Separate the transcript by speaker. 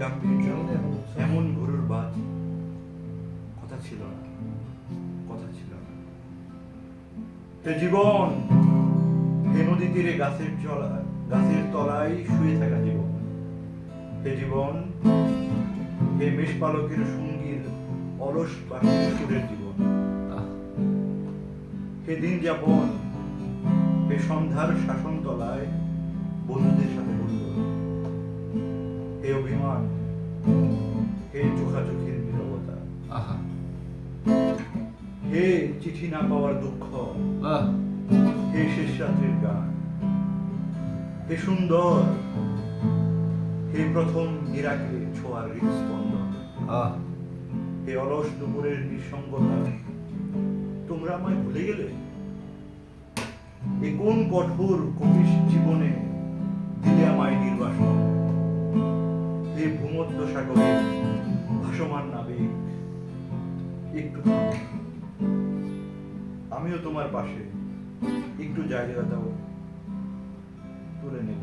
Speaker 1: গাম্ভীর্য, এমন গরুর বাজ, কথা ছিল না, কথা ছিল না। হে জীবন, হে নদী তীরে গাছের তলায় শুয়ে থাকা জীবন, হে জীবন, হে মেষপালকের সঙ্গীর অলস বা সুরের জীবন, হে দিন যাপন, হে সন্ধ্যার শাসন তলায় বন্ধুদের সাথে বন্ধু, হে অভিমান, হে চোখাচোখির নীরবতা, হে চিঠি না পাওয়ার দুঃখ, হে শেষ রাত্রির গান, হে সুন্দর, হে প্রথম নিরাকে ছোঁয়ার হৃদস্পন্দন, হে অলস দুপুরের নিঃসঙ্গতা, তোমরা আমায় ভুলে গেলে? এ কোন কঠোর কপিস জীবনে দিলে আমায় নির্বাসন? হে ভূমধ্য সাগরে ভাসমান নাবিক, একটু থামো, আমিও তোমার পাশে, একটু জায়গা দাও, তুলে নেব।